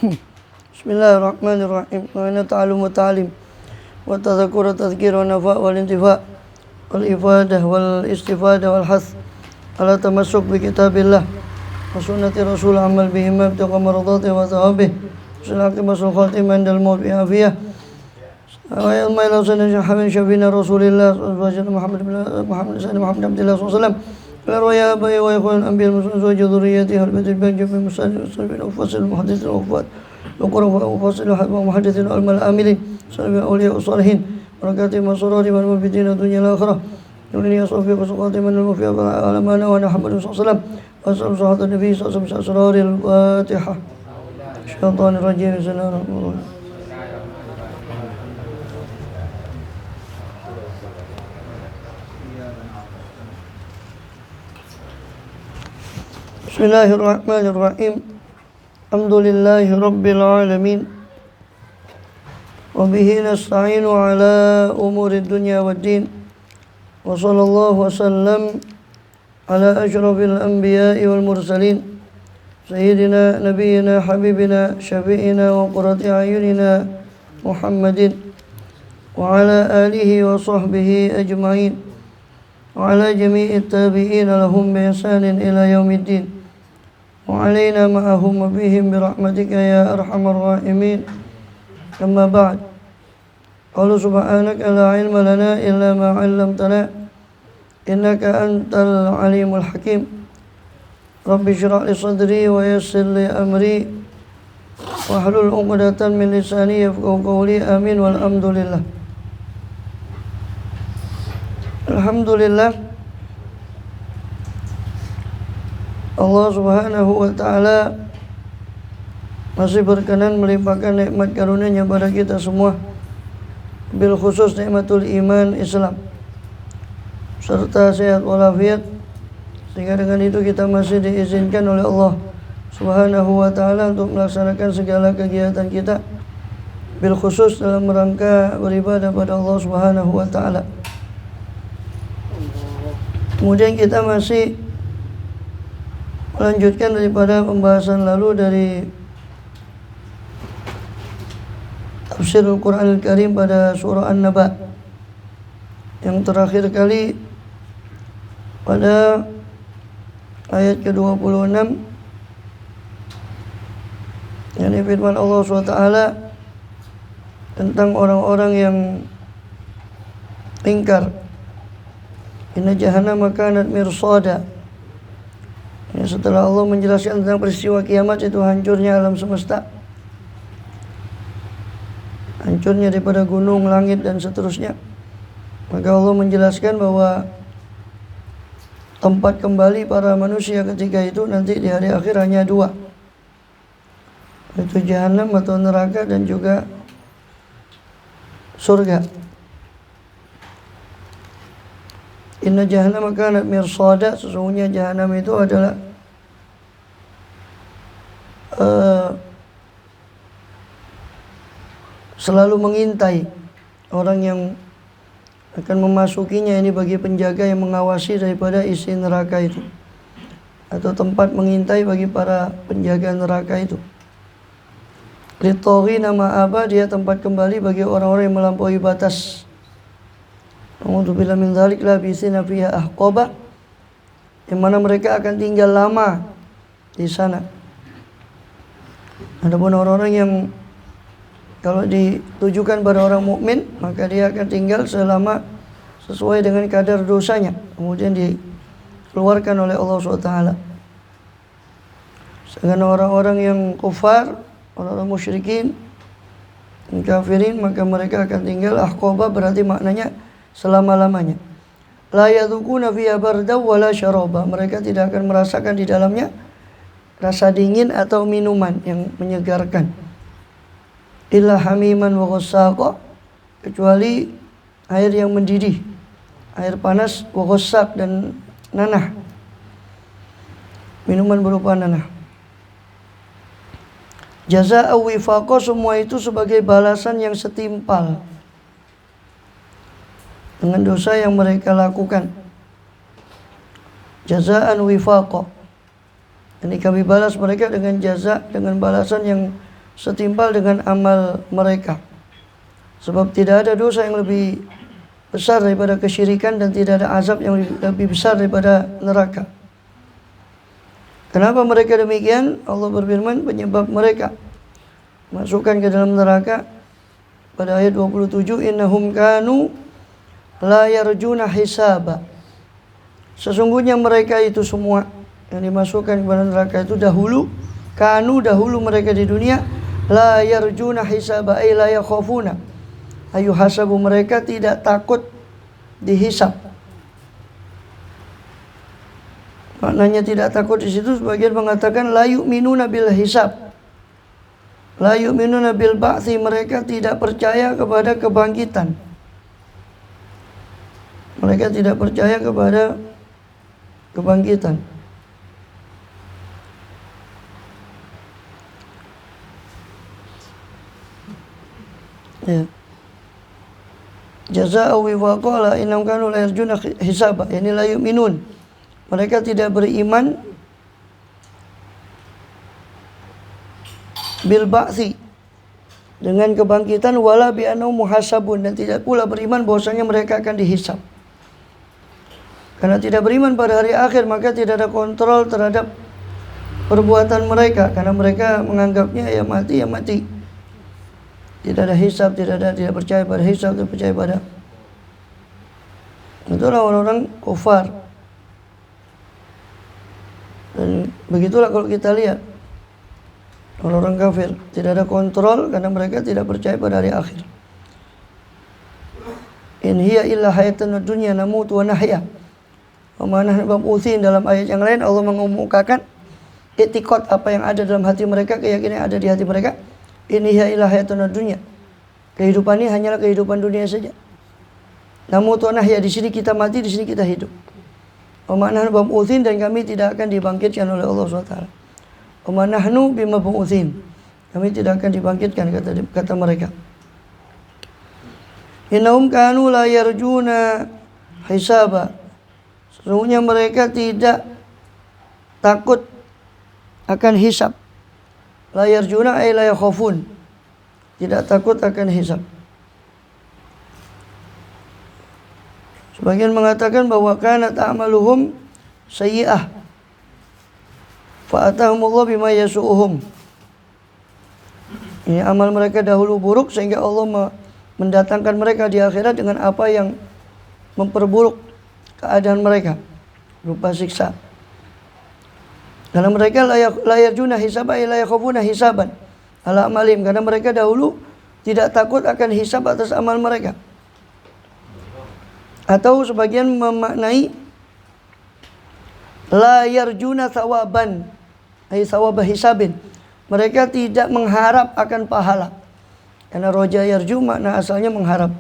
Bismillahirrahmanirrahim. Wa inna ta'allum wa ta'lim wa tadhakkur wa tadhkir wa nafa' wal intifa' wal ifadah wal istifadah wal hath ala tamassuk bi kitabillah wa sunnati rasul amal bihima ibtiqa maradati wa thawabi salaki masul khatimah indal maut bi afiyah wa yalma ila sunnati syafina rasulillah Muhammad Abdullah SAW Arwaya abai wa ikhwan anbiya al-muslimin wa dzurriyyati al-batil banjab min musallin wa fasil muhadditsin wa wafat wa qurra wa fasil wa muhadditsin al-amilin sallallahu awliya salihin barakati masurati wal mubidin dunya al-akhirah dunya sofi wa suqati man al-mufiya alamana wa Muhammad sallallahu alaihi wasallam wa sallallahu nabi sallallahu alaihi wasallam al-fatihah syaitanir rajim bismillahirrahmanirrahim Bismillahirrahmanirrahim. Alhamdulillahi rabbil alamin. Wa bihi nasta'inu ala umuri dunya waddin. Wa sallallahu wasallam ala ashrafil anbiya'i wal mursalin sayyidina nabiyyina habibina syafi'ina wa qurrati a'yunina Muhammadin wa ala alihi wa sahbihi ajma'in wa ala jami'it tabi'ina lahum bi ihsanin ila yaumiddin وعلينا معهم وبهم برحمتك يا أرحم الراحمين أما بعد قالوا سبحانك لا علم لنا إلا ما علمتنا إنك أنت العليم الحكيم رب اشرح لي صدري ويسر لي أمري واحلل عقدة من لساني يفقهوا قولي آمين والحمد لله. Alhamdulillah, Allah subhanahu wa ta'ala masih berkenan melimpahkan nikmat karunia-Nya pada kita semua, bil khusus nikmatul iman Islam serta sehat walafiat, sehingga dengan itu kita masih diizinkan oleh Allah subhanahu wa ta'ala untuk melaksanakan segala kegiatan kita bil khusus dalam rangka beribadah pada Allah subhanahu wa ta'ala. Kemudian kita masih melanjutkan daripada pembahasan lalu dari tafsir Al-Quran Al-Karim pada surah An-Naba yang terakhir kali pada ayat ke-26, yakni firman Allah SWT tentang orang-orang yang ingkar, inna jahannama kanat mirsada. Ya, setelah Allah menjelaskan tentang peristiwa kiamat, itu hancurnya alam semesta, hancurnya daripada gunung, langit dan seterusnya, maka Allah menjelaskan bahwa tempat kembali para manusia ketika itu nanti di hari akhir hanya dua, yaitu jahanam atau neraka dan juga surga. Inna jahannama kanat mirsada, sesungguhnya jahanam itu adalah selalu mengintai orang yang akan memasukinya. Ini bagi penjaga yang mengawasi daripada isi neraka itu, atau tempat mengintai bagi para penjaga neraka itu. Litori nama apa, dia tempat kembali bagi orang-orang yang melampaui batas. A'udzubillahi min dzalik labisina fiha ahqaba, yang mana mereka akan tinggal lama di sana. Adapun orang-orang yang kalau ditujukan pada orang mukmin, maka dia akan tinggal selama sesuai dengan kadar dosanya, kemudian dikeluarkan oleh Allah SWT. Sedangkan orang-orang yang kufar, orang-orang musyrikin, kafirin, maka mereka akan tinggal ahqaba, berarti maknanya selama-lamanya. La yadzuquna fiha barda wala syaraba, mereka tidak akan merasakan di dalamnya rasa dingin atau minuman yang menyegarkan. Illa hamiman wa ghassaqa, kecuali air yang mendidih, air panas, wa ghassaq, dan nanah, minuman berupa nanah. Jazaa'a wifaqa, semua itu sebagai balasan yang setimpal dengan dosa yang mereka lakukan. Jazaan wifaqa, ini kami balas mereka dengan jaza, dengan balasan yang setimpal dengan amal mereka. Sebab tidak ada dosa yang lebih besar daripada kesyirikan dan tidak ada azab yang lebih besar daripada neraka. Kenapa mereka demikian? Allah berfirman penyebab mereka masukkan ke dalam neraka pada ayat 27, innahum kanu la yarjuna hisaba. Sesungguhnya mereka itu semua yang dimasukkan ke dalam neraka itu dahulu mereka di dunia la yarjuna hisaba ay la yakhafuna ayuhasabu, mereka tidak takut dihisab. Maknanya tidak takut di situ sebagian mengatakan la yu'minuna bil hisab, la yu'minuna bil ba'thi, mereka tidak percaya kepada kebangkitan. Mereka tidak percaya kepada kebangkitan. Ya. Jazaa'u wifaqa innahum kanu la yarjuna hisaba, yani la yu'minun. Mereka tidak beriman bil ba'thi, dengan kebangkitan, wala bi annahum muhasabun, dan tidak pula beriman bahwasanya mereka akan dihisab. Karena tidak beriman pada hari akhir, maka tidak ada kontrol terhadap perbuatan mereka, karena mereka menganggapnya ya mati. Tidak ada hisab, tidak percaya pada hisab, tidak percaya pada. Itulah orang-orang kufar. Dan begitulah kalau kita lihat orang-orang kafir, tidak ada kontrol karena mereka tidak percaya pada hari akhir. In hiya illa hayatun dunya namutu wa nahya wa ma nahnu bimutsin. Dalam ayat yang lain Allah mengemukakan etikot apa yang ada dalam hati mereka, keyakinan yang ada di hati mereka. In hiya illa hayatun dunya, kehidupan ini hanyalah kehidupan dunia saja. Namutu wa nahya, di sini kita mati, di sini kita hidup. Wa ma nahnu bimutsin, dan kami tidak akan dibangkitkan oleh Allah SWT. Wa ma nahnu bimab'utsin, kami tidak akan dibangkitkan, kata mereka. Innahum kanu la yarjuna hisaba, sesungguhnya mereka tidak takut akan hisab. La yarjuna ay la yakhafun, tidak takut akan hisab. Sebagian mengatakan bahwa kanat a'maluhum sayyi'ah fa'atahumullah bima yasu'uhum. Ini amal mereka dahulu buruk sehingga Allah mendatangkan mereka di akhirat dengan apa yang memperburuk keadaan mereka berupa siksa. Karena mereka la yarjuna hisaba la yakhafuna hisaban ala amalim, karena mereka dahulu tidak takut akan hisab atas amal mereka. Atau sebagian memaknai la yarjuna thawaban ay thawaba hisabin, mereka tidak mengharap akan pahala. Karena roja yarju makna asalnya mengharap,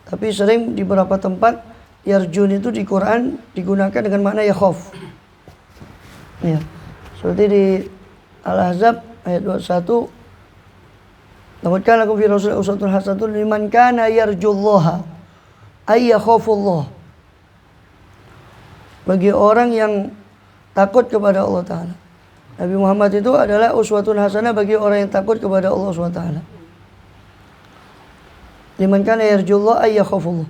tapi sering di beberapa tempat yarjun itu di Quran digunakan dengan makna yakhaf. Ya. Seperti di Al-Ahzab ayat 21, laqad kana lakum fi rasulillahi uswatun hasanatun liman kana yarjullaha ay yakhafullah, bagi orang yang takut kepada Allah Ta'ala. Nabi Muhammad itu adalah uswatun hasanah bagi orang yang takut kepada Allah SWT. Liman kana yarjullah ay yakhafullah,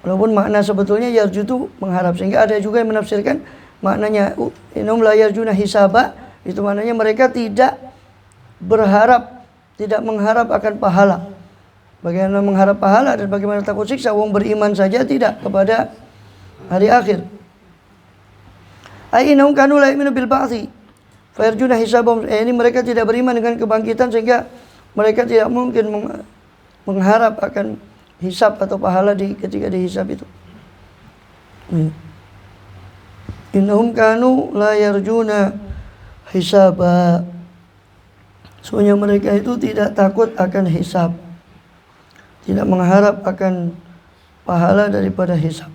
walaupun makna sebetulnya yarju itu mengharap, sehingga ada juga yang menafsirkan maknanya innahum la yarjuna hisaba, itu maknanya mereka tidak berharap, tidak mengharap akan pahala. Bagaimana mengharap pahala dan bagaimana takut siksa? Wong beriman saja tidak kepada hari akhir. Ai innahum kanu la yu'minu bil ba'thi fa yarjuna hisabahum, ini mereka tidak beriman dengan kebangkitan sehingga mereka tidak mungkin mengharap akan hisab atau pahala ketika dihisab itu. Innahum kanu la yarjuna hisaba, sesungguhnya mereka itu tidak takut akan hisab, tidak mengharap akan pahala daripada hisab.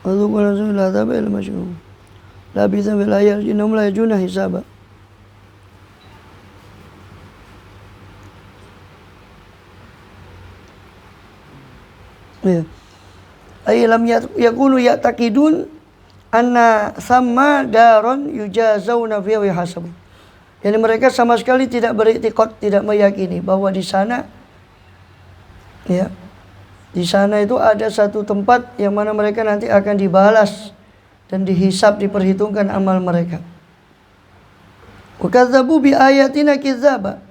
Wadzuqul la tabil masyhur la bisa bil ayat innahum la yarjuna hisaba. Ya. Ay lam yakunu ya'taqidun anna sama daron yujazawna fiha wa yuhasabu. Jadi mereka sama sekali tidak beriktikad, tidak meyakini bahwa di sana, ya, di sana itu ada satu tempat yang mana mereka nanti akan dibalas dan dihisab, diperhitungkan amal mereka. Wa kadzabu bi ayatina kidzaba.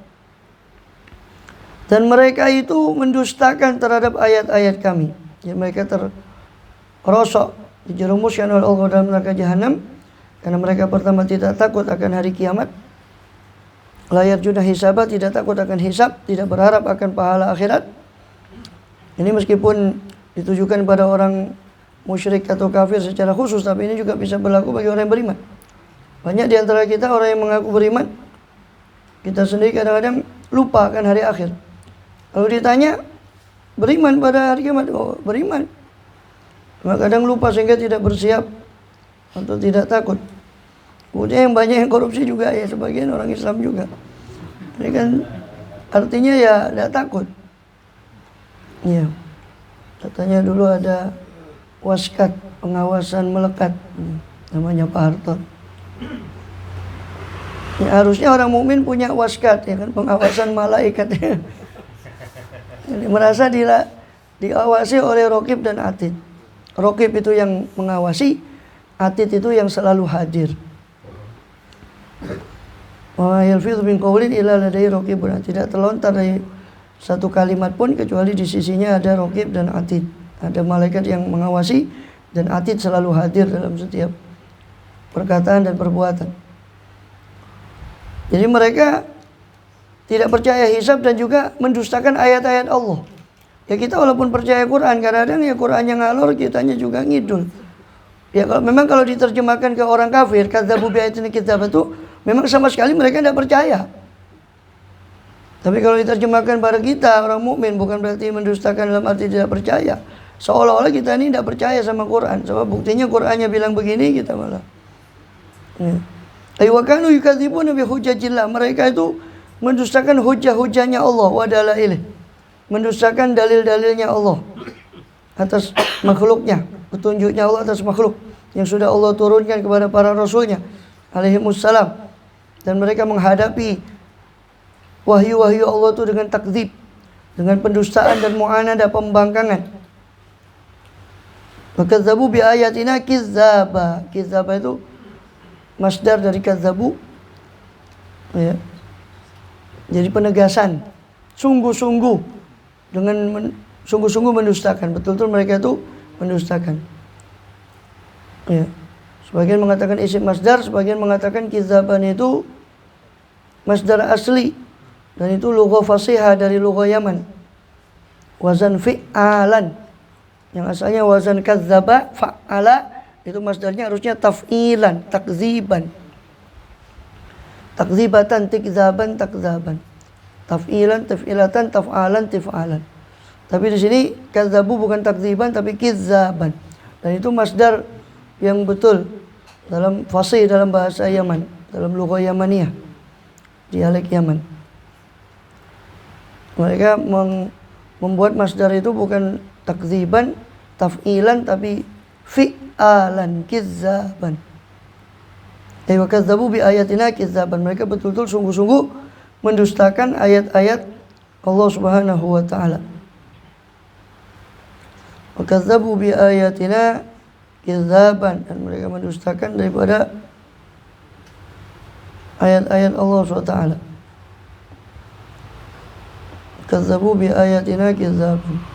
Dan mereka itu mendustakan terhadap ayat-ayat kami. Ya, mereka terperosok, dijerumuskan oleh Allah dalam neraka jahanam karena mereka pertama tidak takut akan hari kiamat, layar juna hisabah, tidak takut akan hisab, tidak berharap akan pahala akhirat. Ini meskipun ditujukan pada orang musyrik atau kafir secara khusus, tapi ini juga bisa berlaku bagi orang yang beriman. Banyak di antara kita orang yang mengaku beriman, kita sendiri kadang-kadang lupa akan hari akhir. Kalau ditanya beriman pada hari kiamat, oh beriman, cuma kadang lupa sehingga tidak bersiap atau tidak takut. Kemudian yang banyak yang korupsi juga ya sebagian orang Islam juga. Ini kan artinya ya tidak takut. Ya, katanya dulu ada waskat, pengawasan melekat, namanya Pak Harto. Ya, harusnya orang mukmin punya waskat, ya kan, pengawasan malaikat. Jadi merasa diawasi oleh Raqib dan Atid. Raqib itu yang mengawasi, Atid itu yang selalu hadir. Wa yalfidhu min qawlin illa ladayhi raqibun. Tidak terlontar dari satu kalimat pun kecuali di sisinya ada Raqib dan Atid. Ada malaikat yang mengawasi dan Atid selalu hadir dalam setiap perkataan dan perbuatan. Jadi mereka tidak percaya hisab dan juga mendustakan ayat-ayat Allah. Ya kita walaupun percaya Quran, kadang-kadang ya Qurannya ngalor, kitanya juga ngidul. Ya kalau diterjemahkan ke orang kafir, kadzabu bi ayatina kidzab, itu memang sama sekali mereka tidak percaya. Tapi kalau diterjemahkan pada kita orang mukmin, bukan berarti mendustakan dalam arti tidak percaya. Seolah-olah kita ini tidak percaya sama Quran. Sebab buktinya Qurannya bilang begini, kita malah. Wa kanu yukadzibuna bi hujjatillah. Mereka itu mendustakan hujah-hujahnya Allah wa dalailih. Mendustakan dalil-dalilnya Allah atas makhluknya, petunjuknya Allah atas makhluk yang sudah Allah turunkan kepada para rasulnya alaihimussalam. Dan mereka menghadapi wahyu-wahyu Allah itu dengan takdzib, dengan pendustaan dan mu'anadah, pembangkangan. Wakadzabu bi ayatina kidzaba. Kidzaba itu masdar dari kadzabu, ya. Jadi penegasan, sungguh-sungguh, dengan sungguh-sungguh mendustakan. Betul-betul mereka itu mendustakan. Ya. Sebagian mengatakan isim masdar, sebagian mengatakan kidzaban itu masdar asli, dan itu lughah fasihah dari lughah Yaman. Wazan fi'alan, yang asalnya wazan kadzaba fa'ala, itu masdarnya harusnya taf'ilan, takziban. Takzibatan, tikzaban, takzaban. Taf'ilan, taf'ilatan, taf'alan, tif'alan. Tapi di sini kadzabu bukan takziban tapi kidzaban. Dan itu masdar yang betul dalam fasih, dalam bahasa Yaman, dalam lughah Yamaniyah, dialek Yaman. Mereka membuat masdar itu bukan takziban, taf'ilan, tapi fi'alan, kidzaban. Wa kadzabu bi ayatina kidzaban. Mereka betul-betul sungguh-sungguh mendustakan ayat-ayat Allah Subhanahu wa taala. Wa kadzabu bi ayatina kidzaban, dan mereka mendustakan daripada ayat-ayat Allah Subhanahu wa taala. Kadzabu bi ayatina kidzaban.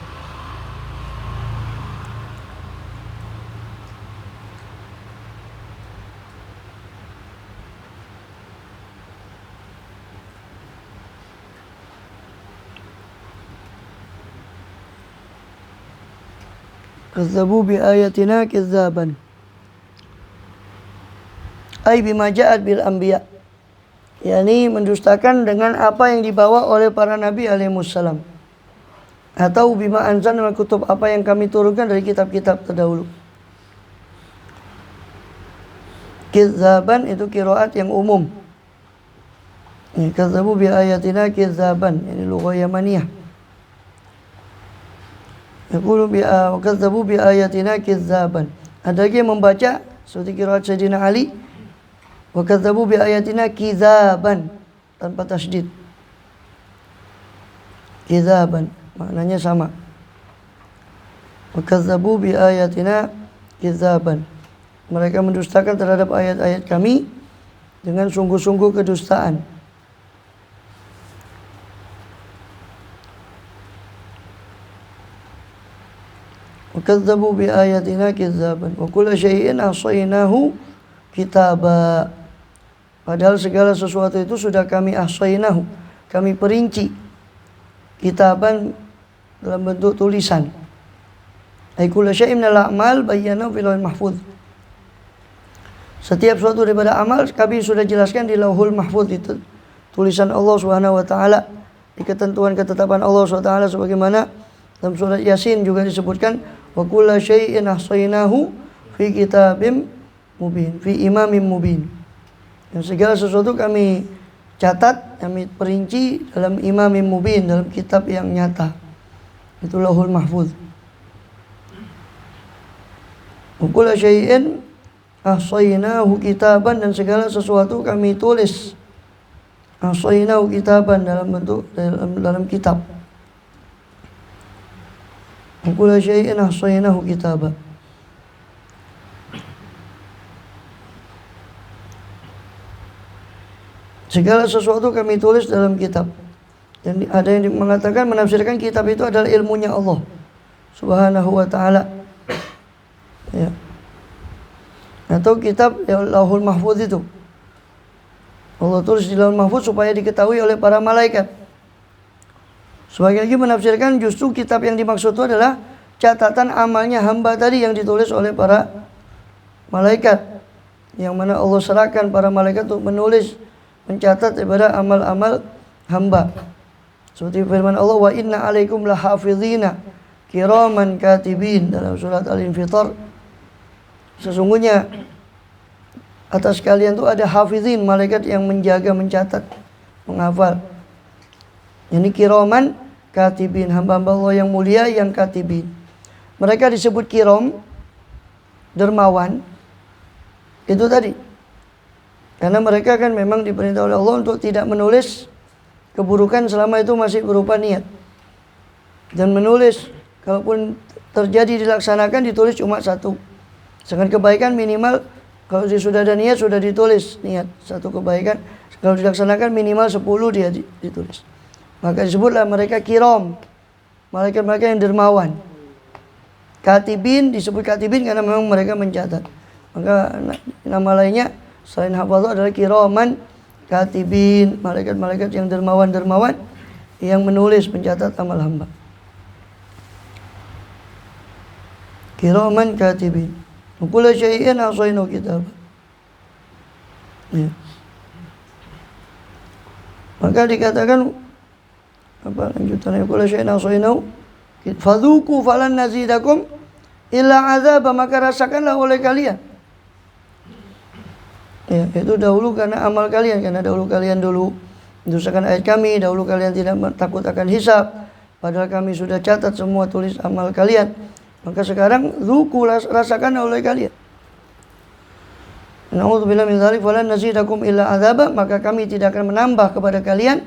Kadzabu bi ayatina kidzaban. Ai bima ja'at bil anbiya. yakni mendustakan dengan apa yang dibawa oleh para nabi alaihissalam. Atau bima anzalna kutub, apa yang kami turunkan dari kitab-kitab terdahulu. Kidzaban itu qiraat yang umum. Kadzabu bi ayatina kidzaban, ini lughah Yamaniyah. Yaqulu wa kadzabu bi ayatina kizzaban. Ada lagi yang membaca seperti qiraat Sayyidina Ali, wa kadzabu bi ayatina kizzaban tanpa tasydid. Kizzaban maknanya sama. Wa kadzabu bi ayatina kizzaban. Mereka mendustakan terhadap ayat-ayat kami dengan sungguh-sungguh kedustaan. وَكَذَّبُوا بِآيَاتِنَا كِذَّابًا وَكُلَّ شَيْءٍ أَحْصَيْنَاهُ كِتَابًا. Padahal segala sesuatu itu sudah kami ahsainahu, kami perinci, kitaban dalam bentuk tulisan. Ay kullu syai'in minal a'mal bayyanahu fil lauhil mahfuz. Setiap suatu daripada amal kami sudah jelaskan di Lauhul Mahfuz, itu tulisan Allah Subhanahu wa taala, di ketentuan ketetapan Allah Subhanahu wa taala, sebagaimana dalam surat Yasin juga disebutkan wa kullu syai'in ahsainahu fi kitabim mubin, fi imamin mubin. Dan segala sesuatu kami catat, kami perinci dalam imamin mubin, dalam kitab yang nyata. Itu Lauhul Mahfuz. Wa kullu syai'in ahsainahu kitaban, dan segala sesuatu kami tulis. Ahsainahu kitaban dalam bentuk dalam kitab. Wa kullu syai'in ahsainahu kitaban. Segala sesuatu kami tulis dalam kitab. Dan ada yang mengatakan, menafsirkan kitab itu adalah ilmunya Allah Subhanahu wa ta'ala, ya. Atau kitab ya, Lauhul Mahfuz itu Allah tulis di Lauhul Mahfuz supaya diketahui oleh para malaikat. Sebagian lagi menafsirkan justru kitab yang dimaksud itu adalah catatan amalnya hamba tadi yang ditulis oleh para malaikat, yang mana Allah serahkan para malaikat untuk menulis, mencatat daripada amal-amal hamba. Seperti firman Allah, wa inna alaikum lahafizina kiraman katibin, dalam surat Al-Infitar. Sesungguhnya atas kalian itu ada hafizin, malaikat yang menjaga, mencatat, menghafal. Ini kiraman katibin, hamba-hamba Allah yang mulia yang katibin. Mereka disebut kiram, dermawan, itu tadi karena mereka kan memang diperintah oleh Allah untuk tidak menulis keburukan selama itu masih berupa niat. Dan menulis, kalaupun terjadi dilaksanakan, ditulis cuma satu. Sedangkan kebaikan minimal, kalau sudah ada niat, sudah ditulis niat satu kebaikan. Kalau dilaksanakan minimal 10 dia ditulis. Maka disebutlah mereka kiram, malaikat-malaikat yang dermawan. Katibin, disebut katibin karena memang mereka mencatat. Maka nama lainnya selain hafazah adalah kiraman katibin, malaikat-malaikat yang dermawan-dermawan yang menulis, mencatat amal hamba. Kiraman katibin. Kullu syai'in ahsainahu kitaban. Ya. Maka dikatakan apa lanjutannya, kullu syai'in ahsainahu fadzuqu falan nazidakum illa azab, maka rasakanlah oleh kalian. Ya, itu dahulu karena amal kalian, karena dahulu kalian mendustakan ayat kami, dahulu kalian tidak takut akan hisab, padahal kami sudah catat semua tulis amal kalian. Maka sekarang zuku, rasakan oleh kalian. Na'udzubillahi min dzalik falan nazidakum illa azaba, maka kami tidak akan menambah kepada kalian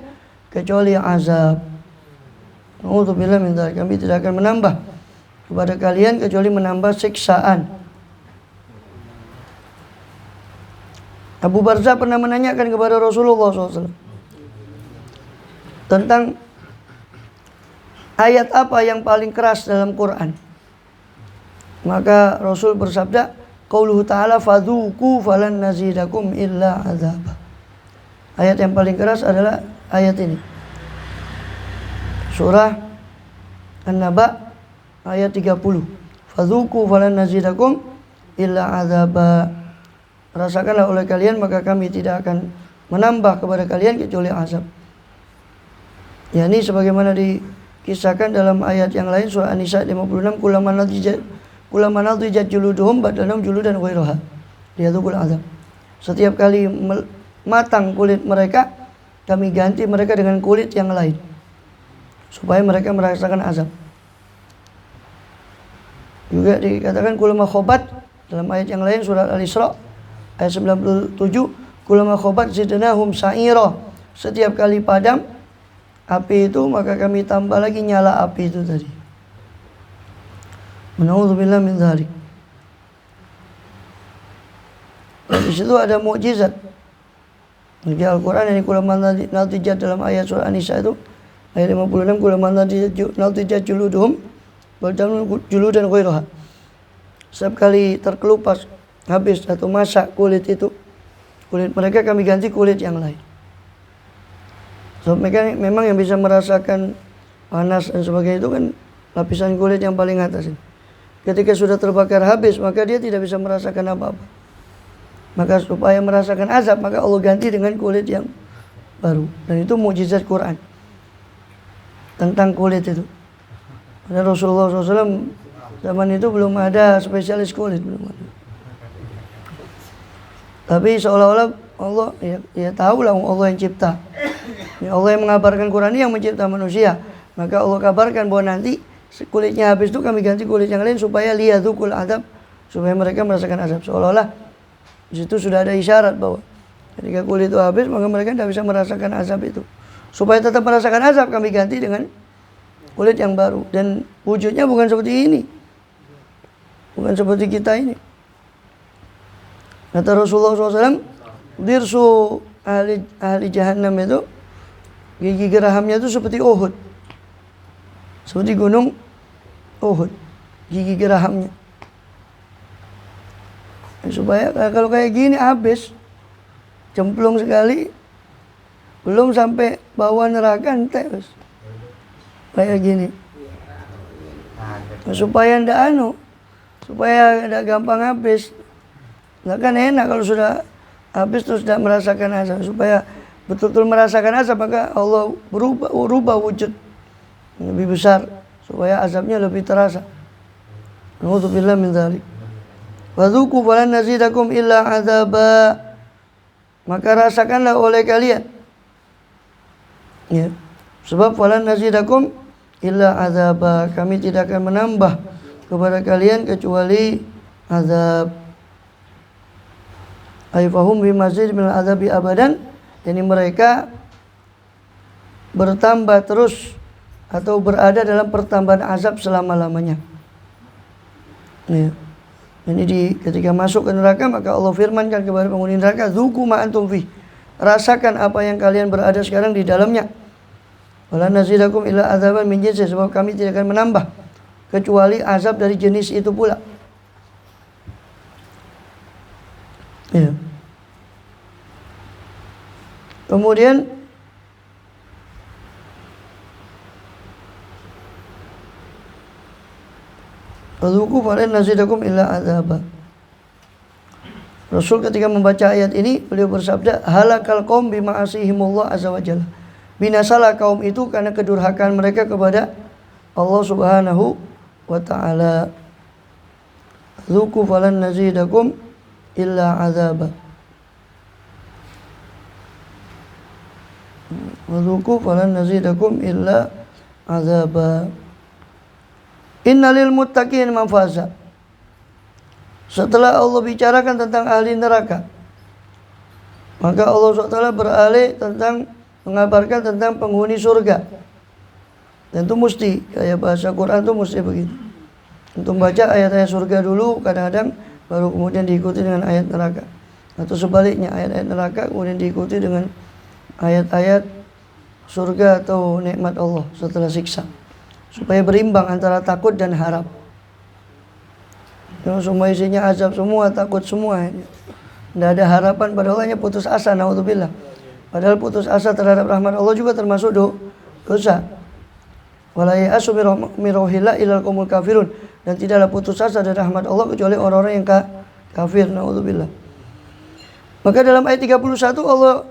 kecuali azab. Na'udzubillahi min dzalik, kami tidak akan menambah kepada kalian kecuali menambah siksaan. Abu Barzah pernah menanyakan kepada Rasulullah SAW tentang ayat apa yang paling keras dalam Quran. Maka Rasul bersabda, qauluhu ta'ala fadzuqu falan nazidakum illa azaba. Ayat yang paling keras adalah ayat ini, surah An-Naba ayat 30. Fadzuqu falan nazidakum illa azaba. Rasakanlah oleh kalian, maka kami tidak akan menambah kepada kalian kecuali azab. Ya, ini sebagaimana dikisahkan dalam ayat yang lain, surah An-Nisa 56, kulaman nadijat juluduhum badalahum juludan ghairaha liyadzuqul azab. Setiap kali matang kulit mereka, kami ganti mereka dengan kulit yang lain supaya mereka merasakan azab. Juga dikatakan kulama khobat dalam ayat yang lain surat Al-Isra ayat 97, kulama khobat zidnahum sa'ira. Setiap kali padam api itu maka kami tambah lagi nyala api itu tadi. Na'udzubillah min dzalik. Di situ ada mukjizat. Di Al-Quran yang kulama natijat dalam ayat surah An-Nisa itu ayat 56, kulama natijat juluduhum juludan ghairaha. Setiap kali terkelupas habis atau masak kulit mereka kami ganti kulit yang lain. So, mereka memang yang bisa merasakan panas dan sebagainya itu kan lapisan kulit yang paling atas ini. Ketika sudah terbakar habis maka dia tidak bisa merasakan apa-apa. Maka supaya merasakan azab maka Allah ganti dengan kulit yang baru. Dan itu mukjizat Quran tentang kulit itu. Karena Rasulullah SAW zaman itu belum ada spesialis kulit, belum ada. Tapi seolah-olah Allah ya tahulah Allah yang cipta. Ya Allah yang mengabarkan Quran ini yang mencipta manusia. Maka Allah kabarkan bahwa nanti kulitnya habis itu kami ganti kulit yang lain supaya liyadzukul azab, supaya mereka merasakan azab. Seolah-olah di situ sudah ada isyarat bahwa ketika kulit itu habis maka mereka tidak bisa merasakan azab itu. Supaya tetap merasakan azab kami ganti dengan kulit yang baru, dan wujudnya bukan seperti ini, bukan seperti kita ini. Kata Rasulullah SAW, dirsu ahli jahannam itu gigi gerahamnya itu seperti Uhud, seperti gunung Uhud gigi gerahamnya. Supaya kalau kayak gini habis cemplung sekali, belum sampai bawah neraka entek kayak gini. Supaya supaya tidak gampang habis. Nah kan enak kalau sudah habis terus tidak merasakan azab. Supaya betul-betul merasakan azab maka Allah berubah wujud lebih besar supaya azabnya lebih terasa. Na'udzubillah min dzalik. Wadzuku falan nazidakum illa azaba. Maka rasakanlah oleh kalian. Ya. Sebab falan nazidakum illa azaba, kami tidak akan menambah kepada kalian kecuali azab. Ay fahum bimazid min azabi abadan, yani mereka bertambah terus atau berada dalam pertambahan azab selama-lamanya. Ya. Ini ketika masuk ke neraka maka Allah firmankan kepada penghuni neraka, dzuku ma antum fi, rasakan apa yang kalian berada sekarang di dalamnya. Wala nazidakum illa azaban min jinsi, sebab kami tidak akan menambah kecuali azab dari jenis itu pula. Ya. Kemudian Wadzuku falan nazidakum illa azaba. Rasul ketika membaca ayat ini beliau bersabda, halakal qaum bima asihimullah azza wajalla. Binasalah kaum itu karena kedurhakaan mereka kepada Allah Subhanahu wa ta'ala. Dzuku falan nazidakum illa azaba. Dzuku falan nazidakum illa azaba. Innalil muttaqin mafaza. Setelah Allah bicarakan tentang ahli neraka, maka Allah SWT beralih tentang mengabarkan tentang penghuni surga. Dan itu mesti, kayak bahasa Quran itu mesti begitu. Untuk baca ayat-ayat surga dulu kadang-kadang, baru kemudian diikuti dengan ayat neraka. Atau sebaliknya, ayat-ayat neraka kemudian diikuti dengan ayat-ayat surga atau nikmat Allah setelah siksa. Supaya berimbang antara takut dan harap. Yang semua isinya azab semua, takut semua. Tidak ada harapan, pada Allahnya putus asa, naudzubillah. Padahal putus asa terhadap rahmat Allah juga termasuk dosa. Wala ya'asu min rauhillah illal qaumul kafirun, dan tidaklah putus asa dari rahmat Allah kecuali orang-orang yang kafir, naudzubillah. Maka dalam ayat 31 Allah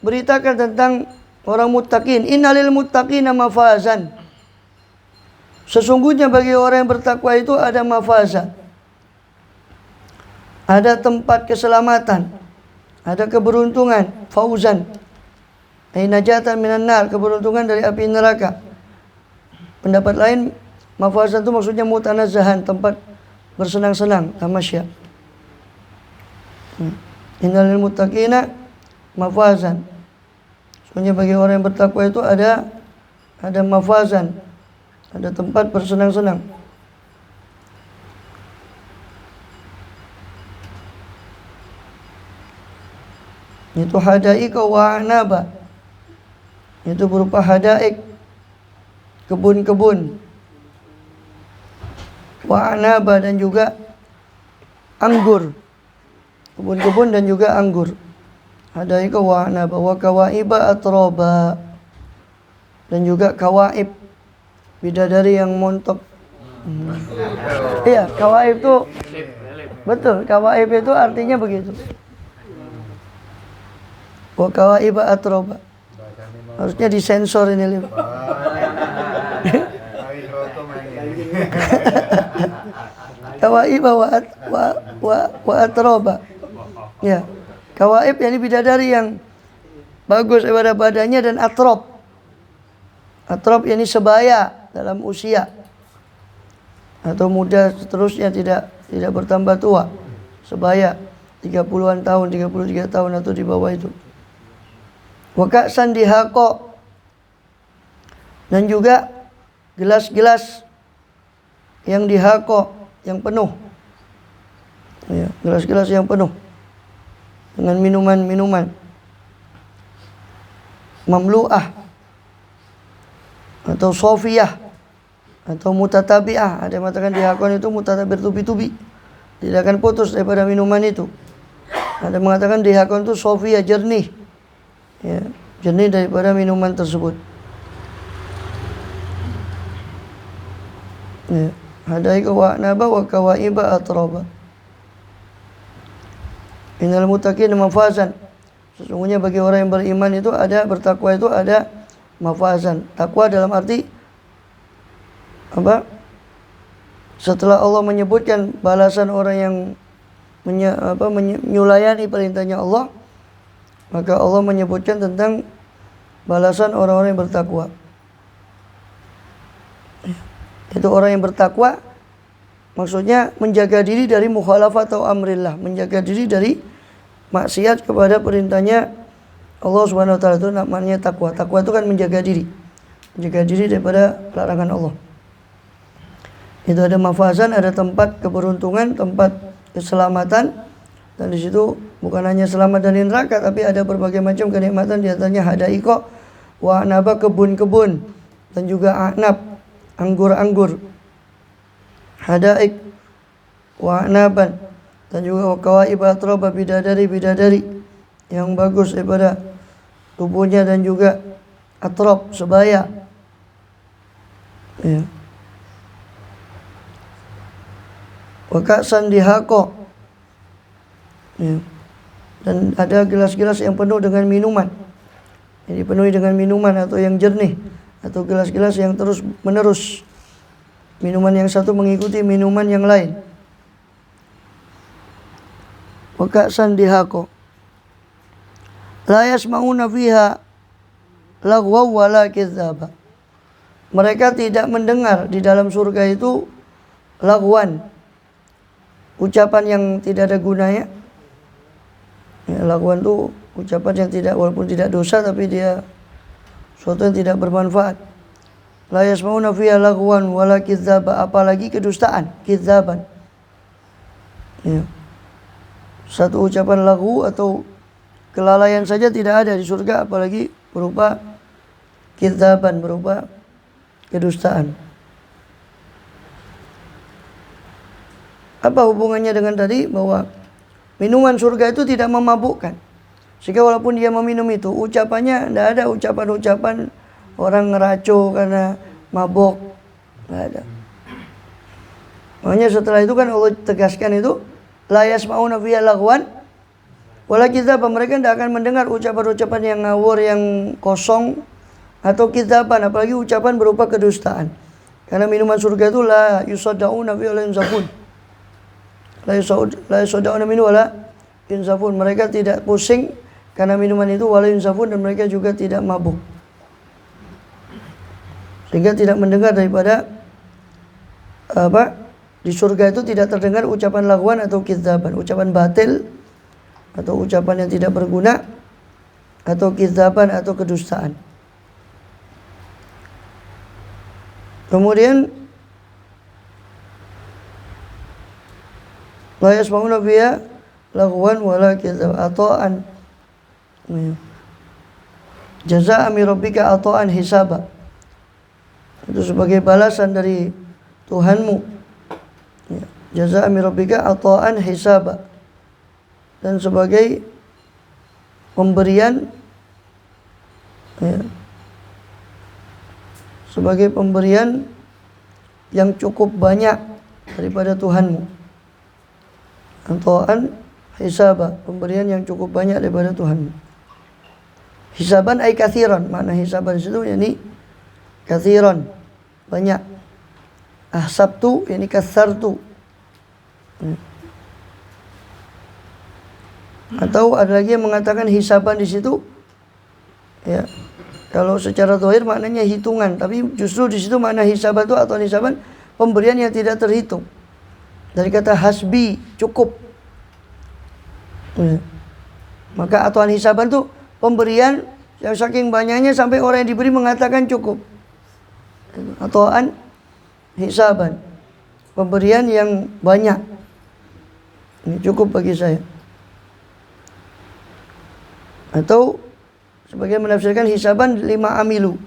beritakan tentang orang muttaqin, innalil muttaqina mafazan. Sesungguhnya bagi orang yang bertakwa itu ada mafaza, ada tempat keselamatan, ada keberuntungan, fauzan, najatan minan nar, keberuntungan dari api neraka. Pendapat lain, mafazan itu maksudnya mutanazzahan, tempat bersenang-senang, tamasya. Innal lil muttaqina mafazan. Soalnya bagi orang yang bertakwa itu ada mafazan, ada tempat bersenang-senang. Itu hadaika wa anaba. Itu berupa hadaik, kebun-kebun. Wa anaba, dan juga anggur. Kebun-kebun dan juga anggur. Hadaika wa anaba wa kawaiba atroba. Dan juga kawaib, bidadari yang montok. Iya, kawaib itu betul, kawaib itu artinya begitu. Wa kawaiba atroba. Harusnya disensor ini, Lim. Kawaiba wa atroba. Ya. Kawaib yakni bidadari yang bagus pada badannya, dan atrob. Atrob yakni sebaya dalam usia atau muda seterusnya, tidak bertambah tua. Sebaya 30-an tahun, 33 tahun atau di bawah itu. Wa ka'san dihaqo, dan juga gelas-gelas yang dihaqo, yang penuh. Ya, gelas-gelas yang penuh dengan minuman-minuman. Mamlu'ah atau sofiyah atau mutatabi'ah. Ada yang mengatakan dihaqon itu mutatabi, bertubi-tubi, tidak akan putus daripada minuman itu. Ada yang mengatakan dihaqon itu sofiyah, jernih. Ya, jernih daripada minuman tersebut. Ya, hadaika wa naba wa kawaiba atraba. Innal muttaqina mafazan. Sesungguhnya bagi orang yang beriman itu ada, bertakwa itu ada mafazan. Takwa dalam arti apa? Setelah Allah menyebutkan balasan orang yang menyulayani perintahnya Allah, maka Allah menyebutkan tentang balasan orang-orang yang bertakwa. Itu orang yang bertakwa maksudnya menjaga diri dari mukhalafat atau amrillah, menjaga diri dari maksiat kepada perintahnya Allah Subhanahu wa taala. Itu namanya takwa. Takwa itu kan menjaga diri daripada larangan Allah. Itu ada mafazan, ada tempat keberuntungan, tempat keselamatan. Dan di situ bukan hanya selamat dari neraka, tapi ada berbagai macam kenikmatan, di antaranya hadaiko wa anaba, kebun-kebun, dan juga anab, anggur-anggur. Hadaik wa anaban, dan juga kawaib atroba, bidadari yang bagus daripada tubuhnya, dan juga atrob, sebaya. Ya. Wa ka'san dihaqo. Ya. Dan ada gelas-gelas yang penuh dengan minuman, yang dipenuhi dengan minuman atau yang jernih, atau gelas-gelas yang terus menerus, minuman yang satu mengikuti minuman yang lain. Wa ka'san dihaqo la yasma'una fiha lagwa wala kidzaba. Mereka tidak mendengar di dalam surga itu lagwan, ucapan yang tidak ada gunanya. Ya, lagwan itu ucapan yang tidak, walaupun tidak dosa, tapi dia suatu yang tidak bermanfaat. La yasmauna fiha lagwan wala kidzaba, apalagi kedustaan, kidzaban. Ya. Satu ucapan lagu atau kelalaian saja tidak ada di surga, apalagi berupa kidzaban, berupa kedustaan. Apa hubungannya dengan tadi bahwa minuman surga itu tidak memabukkan, sehingga walaupun dia meminum itu, ucapannya tidak ada ucapan-ucapan orang ngeraco karena mabuk, tidak ada. Makanya setelah itu kan Allah tegaskan itu, la yasma'una fiha lagwan wala kidzaba, mereka tidak akan mendengar ucapan-ucapan yang ngawur, yang kosong, atau kidzaban, apalagi ucapan berupa kedustaan. Karena minuman surga itu la yusaddauna fiha wala yunzafun. La yusaddauna minhu wala yunzafun. Mereka tidak pusing karena minuman itu, wala yunzafun, dan mereka juga tidak mabuk. Sehingga tidak mendengar daripada Di surga itu tidak terdengar ucapan lagwan atau kidzaban, ucapan batil atau ucapan yang tidak berguna, atau kidzaban atau kedustaan. Kemudian la yasma'una biha lagwan wala kidzaban ata'an jazaa'an min rabbika ata'an hisaba. Itu sebagai balasan dari Tuhanmu. Ya, jazaa'an min rabbika ata'an hisaba. Dan sebagai pemberian, ya, sebagai pemberian yang cukup banyak daripada Tuhanmu. Ata'an hisaba, pemberian yang cukup banyak daripada Tuhanmu. Hisaban ay kathiran, makna hisaban di situ yakni kathiran, banyak. Ahsabtu yakni katsartu. Atau ada lagi yang mengatakan hisaban di situ, ya, kalau secara zahir maknanya hitungan, tapi justru di situ makna hisaban itu atau hisaban pemberian yang tidak terhitung. Dari kata hasbi, cukup. Ya. Maka atuan hisaban itu pemberian yang saking banyaknya sampai orang yang diberi mengatakan cukup. Atuan hisaban, pemberian yang banyak. Ini cukup bagi saya. Atau sebagian menafsirkan hisaban lima amilu,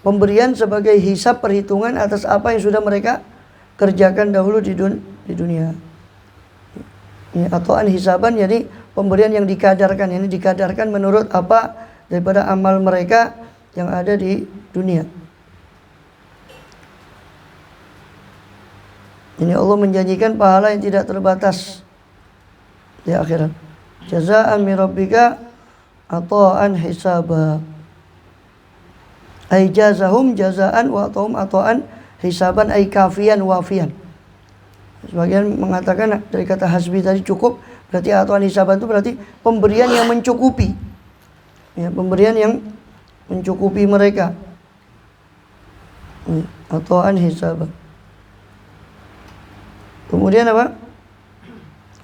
pemberian sebagai hisab, perhitungan atas apa yang sudah mereka kerjakan dahulu di dunia. Atau hisaban jadi pemberian yang dikadarkan, ini dikadarkan menurut apa daripada amal mereka yang ada di dunia. Ini Allah menjanjikan pahala yang tidak terbatas di akhirat. Jazaa'an min rabbika ata'an hisaba. Ay jazahum jazaan wa atahum ata'an hisaban ay kafian wafian. Sebagian mengatakan dari kata hasbi tadi cukup, berarti ata'an hisaban itu berarti pemberian yang mencukupi. Ya, pemberian yang mencukupi mereka. Ata'an hisaban. Kemudian apa?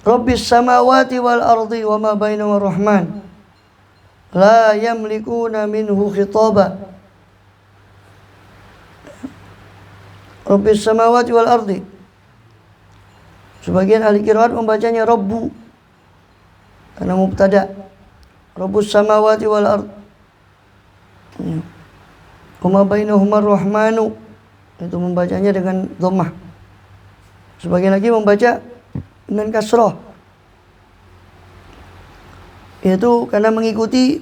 Rabbis samawati wal ardi wa ma bainahuma rahman la yamlikuna minhu khitaba. Rabbis samawati wal ardi. Sebagian ahli qiraat membacanya Rabbu karena mubtada. Rabbus samawati wal ardi. Wa ma bainahuma rahmanu, itu membacanya dengan dhammah. Sebagian lagi membaca dengan kasrah, yaitu karena mengikuti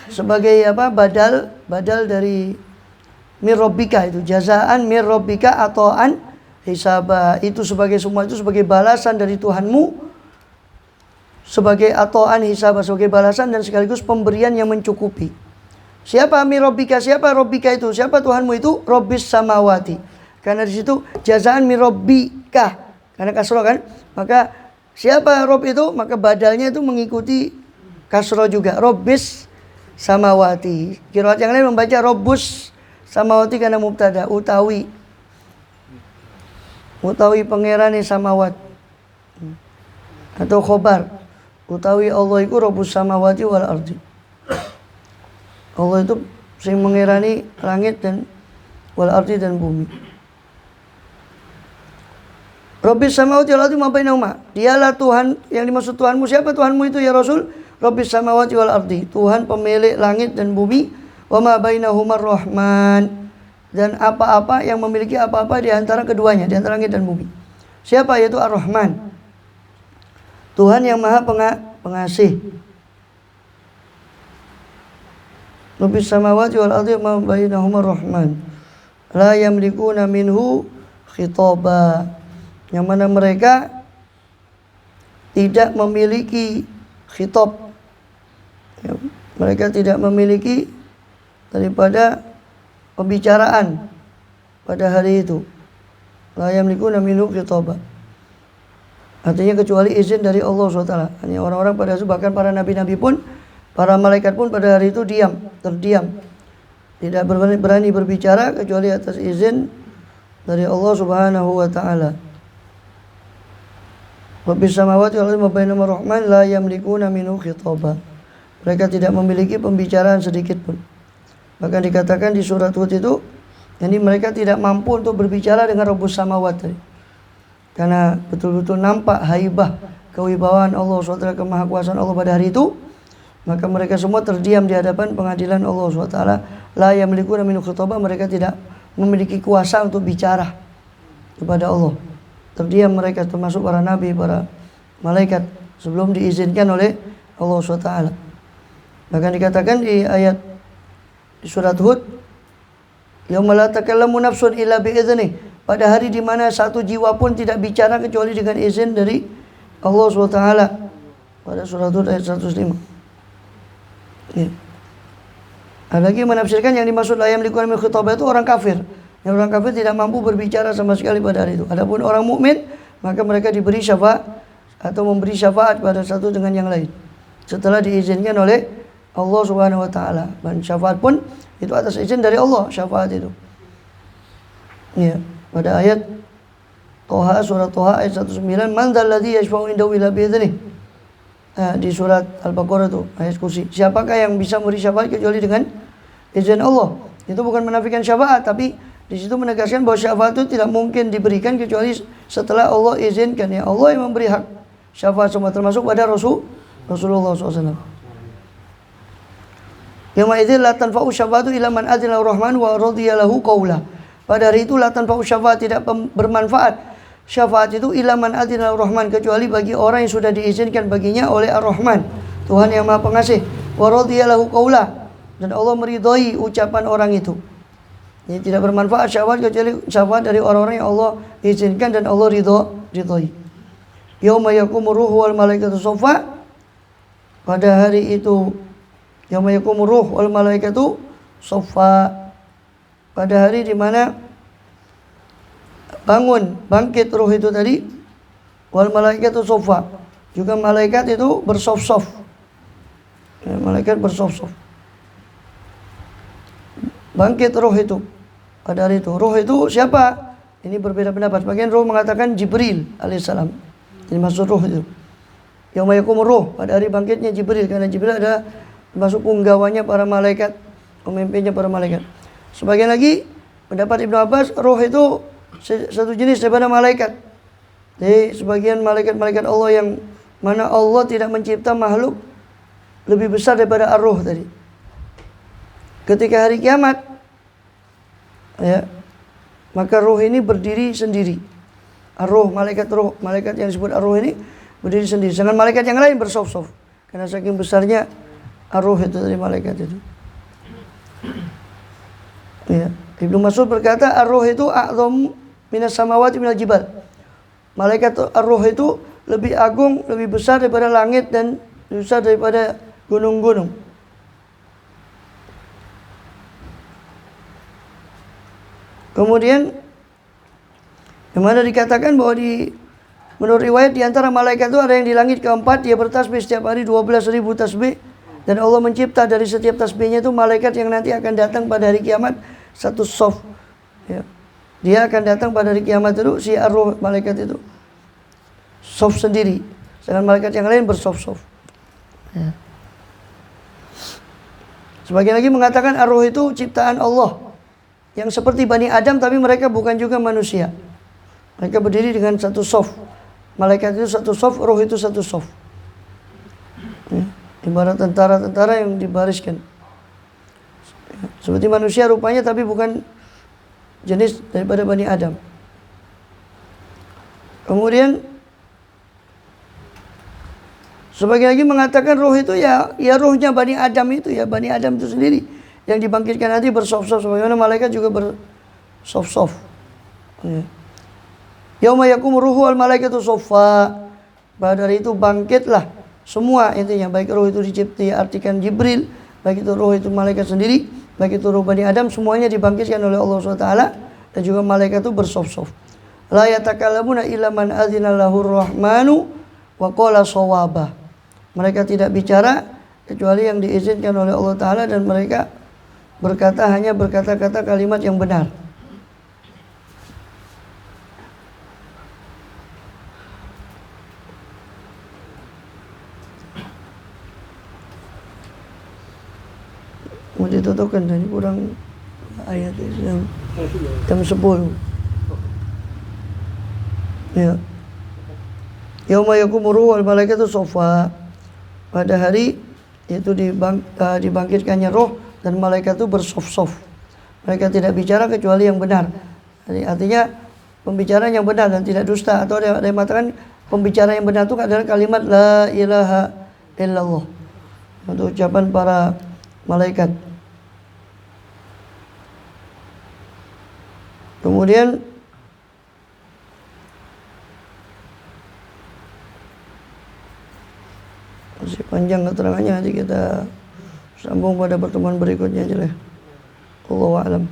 sebagai apa, badal dari mir rabbika, itu jazaan mir rabbika ata'an hisaba, itu sebagai semua itu sebagai balasan dari Tuhanmu, sebagai ata'an hisaba, sebagai balasan dan sekaligus pemberian yang mencukupi. Siapa mir rabbika? Siapa rabbika itu? Siapa Tuhanmu itu? Rabbis samawati. Karena di situ jazaan min rabbika, karena kasroh kan, maka siapa Rob itu, maka badalnya itu mengikuti kasroh juga. Rabbis samawati. Qiraat yang lain membaca Rabbus samawati karena mubtada, utawi pangerane samawat, atau khobar utawi Allah iku Rabbus samawati wal ardi. Allah itu sing mengerani langit dan wal ardi dan bumi. Rabbis samawati wal ardi ma bainahuma. Dialah Tuhan, yang dimaksud Tuhanmu. Siapa Tuhanmu itu ya Rasul? Rabbis samawati wal ardi, Tuhan pemilik langit dan bumi. Wa ma bainahuma rahman, dan apa-apa yang memiliki apa-apa di antara keduanya, di antara langit dan bumi. Siapa? Yaitu Ar-Rahman, Tuhan yang maha pengasih. Rabbis samawati wal ardi ma bainahuma rahman la yamlikuna minhu khitaba, yang mana mereka tidak memiliki khitab, ya, mereka tidak memiliki daripada pembicaraan pada hari itu. La yamlikuna minhu khitaba, artinya kecuali izin dari Allah SWT. Hanya orang-orang pada itu, bahkan para nabi-nabi pun, para malaikat pun pada hari itu terdiam, tidak berani berbicara kecuali atas izin dari Allah Subhanahu wa taala. Rabbis samawati wal ardi ma bainahuma rahman la yamlikuna minhu khitaba. Mereka tidak memiliki pembicaraan sedikit pun. Bahkan dikatakan di surat Hud itu, jadi mereka tidak mampu untuk berbicara dengan Rabbus samawat tadi. Karena betul-betul nampak haibah kewibawaan Allah SWT, kemahakuasaan Allah pada hari itu, maka mereka semua terdiam di hadapan pengadilan Allah SWT. La yamlikuna minhu khitaba, mereka tidak memiliki kuasa untuk bicara kepada Allah. Terdiam mereka, termasuk para nabi, para malaikat, sebelum diizinkan oleh Allah SWT. Bahkan dikatakan di ayat di surat Hud, yauma la takallamu nafsun illa bi'idznih, pada hari di mana satu jiwa pun tidak bicara kecuali dengan izin dari Allah SWT. Pada surat Hud ayat 105. Ya. Ada lagi menafsirkan yang dimaksud la yamlikuna min khitabah itu orang kafir. Yang orang kafir tidak mampu berbicara sama sekali pada hari itu. Adapun orang mukmin, maka mereka diberi syafaat atau memberi syafaat pada satu dengan yang lain setelah diizinkan oleh Allah Subhanahu wa taala. Dan syafaat pun itu atas izin dari Allah, syafaat itu. Ya, pada ayat Toha, surat Toha ayat 19, man dzalladzi yashfa'u indahu illa bi'idznih. Di surat Al-Baqarah itu ayat kursi. Siapakah yang bisa memberi syafaat kecuali dengan izin Allah? Itu bukan menafikan syafaat, tapi di situ menegaskan bahwa syafaat itu tidak mungkin diberikan kecuali setelah Allah izinkan. Ya, Allah yang memberi hak syafaat semua, termasuk pada Rasulullah SAW. Yauma idzin la tanfa'u syafaatu illa man adzina rahman wa radiya lahu qaula. Pada hari itu la tanfa'u syafaat, tidak bermanfaat syafaat itu illa man adzina rahman, kecuali bagi orang yang sudah diizinkan baginya oleh Ar-Rahman, Tuhan yang Maha Pengasih. Wa radiya lahu qaula, dan Allah meridhai ucapan orang itu. Jadi tidak bermanfaat syafaat kecuali syafaat dari orang-orang yang Allah izinkan dan Allah ridhai. Yauma yaqumu ruhu wal malaikatu shaffa, pada hari itu yauma yaqumu ruh wal malaikatu shaffa, pada hari di mana bangkit ruh itu tadi, wal malaikatu shaffa, juga malaikat itu bersaf-saf. Ya, malaikat bersaf-saf. Bangkit ruh itu pada hari itu. Ruh itu siapa? Ini berbeda pendapat. Sebagian ruh mengatakan Jibril alaihissalam. Ini maksud ruh itu. Yauma yaqumu ruh, pada hari bangkitnya Jibril, karena Jibril ada masuk punggawanya para malaikat, pemimpinnya para malaikat. Sebagian lagi pendapat Ibnu Abbas, roh itu satu jenis daripada malaikat. Jadi sebagian malaikat-malaikat Allah yang mana Allah tidak mencipta makhluk lebih besar daripada ar-ruh tadi. Ketika hari kiamat, ya, maka roh ini berdiri sendiri. Ar-ruh, malaikat yang disebut ar-ruh ini berdiri sendiri. Sedangkan malaikat yang lain bersaf-saf, karena saking besarnya ar-ruh itu dari malaikat itu. Ya. Ibnu Mas'ud berkata ar-ruh itu a'zam minas samawati minal jibal. Malaikat ar-ruh itu lebih agung, lebih besar daripada langit dan lebih besar daripada gunung-gunung. Kemudian yang mana dikatakan bahwa menurut riwayat di antara malaikat itu ada yang di langit keempat, dia bertasbih setiap hari 12.000 tasbih. Dan Allah mencipta dari setiap tasbihnya itu malaikat yang nanti akan datang pada hari kiamat satu sof. Ya. Dia akan datang pada hari kiamat itu, si ar-ruh malaikat itu sof sendiri. Sedangkan malaikat yang lain bersof-sof. Ya. Sebagian lagi mengatakan ar-ruh itu ciptaan Allah yang seperti Bani Adam, tapi mereka bukan juga manusia. Mereka berdiri dengan satu sof. Malaikat itu satu sof, ruh itu satu sof. Ya. Ibarat tentara-tentara yang dibariskan. Seperti manusia rupanya, tapi bukan jenis daripada Bani Adam. Kemudian sebagian lagi mengatakan roh itu ya rohnya Bani Adam itu, ya Bani Adam itu sendiri yang dibangkitkan nanti bersof-sof, sebagaimana malaikat juga bersof-sof. Yauma yaqumu ruhu wal malaikatu shaffa, pada hari itu bangkitlah semua, intinya baik roh itu diartikan Jibril, baik itu roh itu malaikat sendiri, baik itu roh Bani Adam, semuanya dibangkitkan oleh Allah SWT. Dan juga malaikat itu bersof-sof. La yatakallamuna illa man adzina lahur rahmanu wa qala shawaba. Mereka tidak bicara kecuali yang diizinkan oleh Allah Ta'ala, dan mereka hanya berkata-kata kalimat yang benar. Cocokkan tadi kurang ayat jam 10. Ya. Yauma yaqumu ruh wal malaikatu sofa. Pada hari itu dibangkitkannya roh dan malaikat itu bersof-sof. Mereka tidak bicara kecuali yang benar. Jadi artinya pembicaraan yang benar dan tidak dusta. Atau ada yang mengatakan pembicaraan yang benar itu adalah kalimat la ilaha illallah. Untuk ucapan para malaikat. Kemudian masih panjang keterangannya, nanti kita sambung pada pertemuan berikutnya aja lah. Allahu a'lam.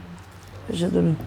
Bishadullah.